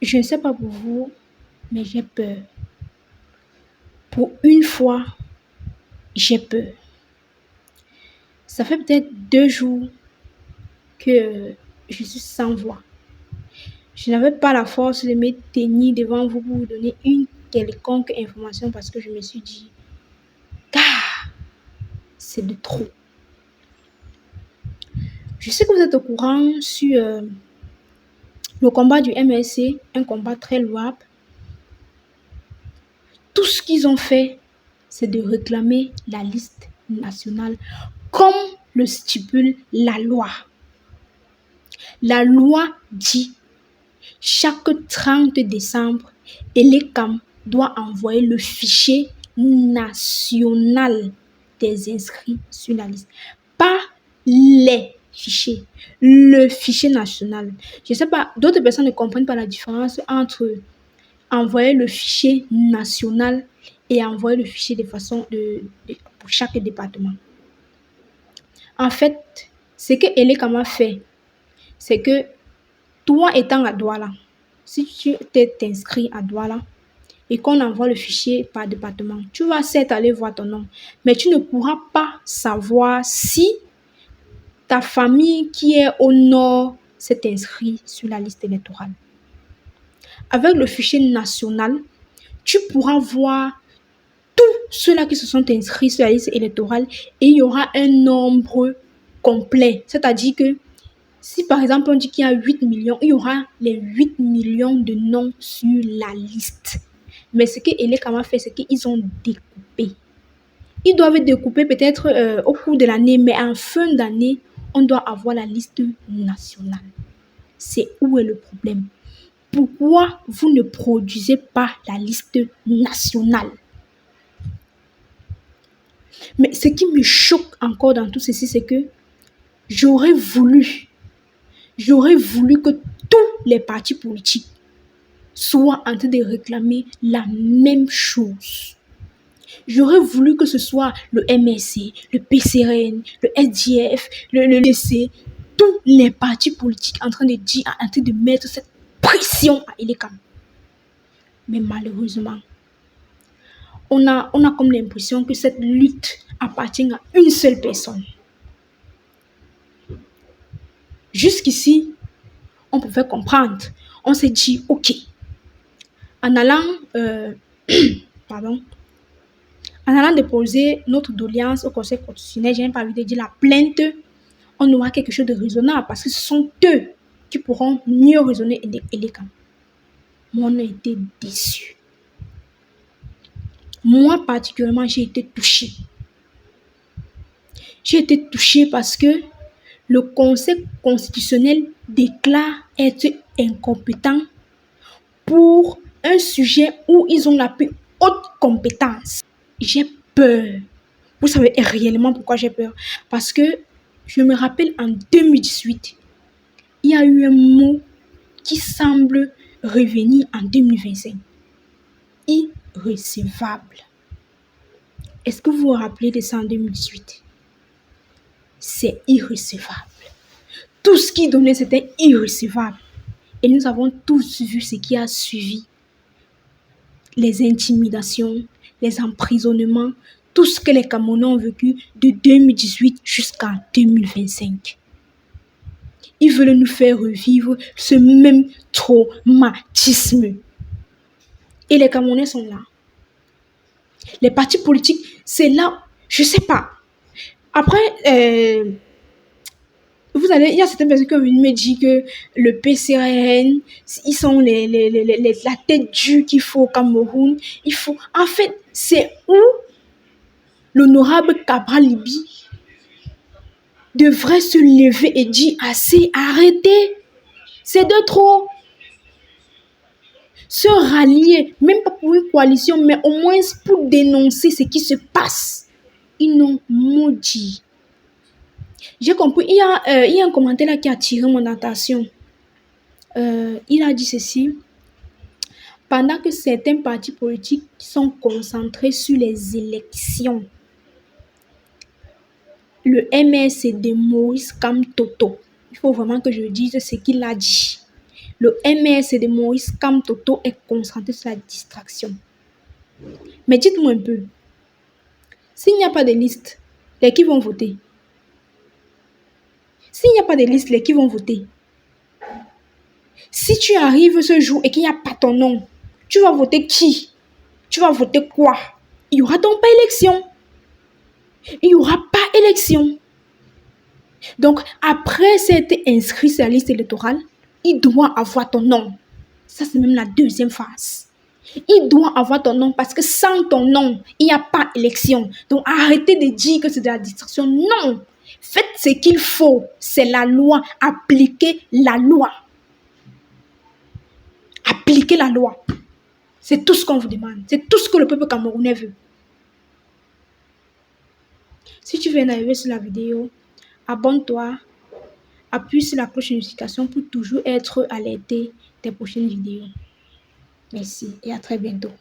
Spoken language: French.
Je ne sais pas pour vous, mais j'ai peur. Pour une fois, j'ai peur. Ça fait peut-être 2 jours que je suis sans voix. Je n'avais pas la force de me tenir devant vous pour vous donner une quelconque information parce que je me suis dit, c'est de trop. Je sais que vous êtes au courant sur le combat du MSC, un combat très louable. Tout ce qu'ils ont fait, c'est de réclamer la liste nationale comme le stipule la loi. La loi dit chaque 30 décembre, Elecam doit envoyer le fichier national des inscrits sur la liste. Pas les fichiers, le fichier national. Je ne sais pas, d'autres personnes ne comprennent pas la différence entre envoyer le fichier national et envoyer le fichier de façon pour chaque département. En fait, ce que Elecam a fait, c'est que toi étant à Douala, si tu t'es inscrit à Douala et qu'on envoie le fichier par département, tu vas certes aller voir ton nom, mais tu ne pourras pas savoir si ta famille qui est au nord s'est inscrite sur la liste électorale. Avec le fichier national, tu pourras voir tous ceux-là qui se sont inscrits sur la liste électorale et il y aura un nombre complet. C'est-à-dire que si par exemple on dit qu'il y a 8 millions, il y aura les 8 millions de noms sur la liste. Mais ce que Elecam a fait, c'est qu'ils ont découpé. Ils doivent découper peut-être au cours de l'année, mais en fin d'année, on doit avoir la liste nationale. C'est où est le problème? Pourquoi vous ne produisez pas la liste nationale? Mais ce qui me choque encore dans tout ceci, c'est que j'aurais voulu que tous les partis politiques soient en train de réclamer la même chose. J'aurais voulu que ce soit le MSC, le PCRN, le SDF, le DC, tous les partis politiques en train de mettre cette pression à Elecam. Mais malheureusement, on a comme l'impression que cette lutte appartient à une seule personne. Jusqu'ici, on pouvait comprendre. On s'est dit, ok, en allant déposer notre doléance au Conseil constitutionnel, je n'ai pas envie de dire la plainte, on aura quelque chose de raisonnable parce que ce sont eux qui pourront mieux raisonner Elecam. Moi, on a été déçus. Moi, particulièrement, j'ai été touchée. J'ai été touchée parce que le Conseil constitutionnel déclare être incompétent pour un sujet où ils ont la plus haute compétence. J'ai peur. Vous savez réellement pourquoi j'ai peur? Parce que je me rappelle en 2018, il y a eu un mot qui semble revenir en 2025. Irrecevable. Est-ce que vous vous rappelez de ça en 2018? C'est irrecevable. Tout ce qui donnait, c'était irrecevable. Et nous avons tous vu ce qui a suivi. Les intimidations, les emprisonnements, tout ce que les Camerounais ont vécu de 2018 jusqu'à 2025. Ils veulent nous faire revivre ce même traumatisme. Et les Camerounais sont là. Les partis politiques, c'est là, je ne sais pas. Après, il y a certaines personnes qui ont venu me dire que le PCRN, ils sont la tête dure qu'il faut au Cameroun. En fait, c'est où l'honorable Cabral Libi devrait se lever et dire assez, arrêtez, c'est de trop. Se rallier, même pas pour une coalition, mais au moins pour dénoncer ce qui se passe. Ils n'ont maudit. J'ai compris, il y a un commentaire là qui a attiré mon attention. Il a dit ceci. Pendant que certains partis politiques sont concentrés sur les élections, le MSC de Maurice Kamtoto, il faut vraiment que je dise ce qu'il a dit. Le MS de Maurice Kamtoto est concentré sur la distraction. Mais dites-moi un peu, s'il n'y a pas de liste, les qui vont voter? S'il n'y a pas de liste, les qui vont voter? Si tu arrives ce jour et qu'il n'y a pas ton nom, tu vas voter qui? Tu vas voter quoi? Il n'y aura donc pas élection. Il n'y aura pas élection. Donc, après s'être inscrit sur la liste électorale, il doit avoir ton nom. Ça, c'est même la deuxième phase. Il doit avoir ton nom parce que sans ton nom, il n'y a pas élection. Donc, arrêtez de dire que c'est de la distraction. Non. Faites ce qu'il faut. C'est la loi. Appliquez la loi. Appliquez la loi. C'est tout ce qu'on vous demande. C'est tout ce que le peuple camerounais veut. Si tu viens d'arriver sur la vidéo, abonne-toi, appuie sur la cloche de notification pour toujours être alerté des prochaines vidéos. Merci et à très bientôt.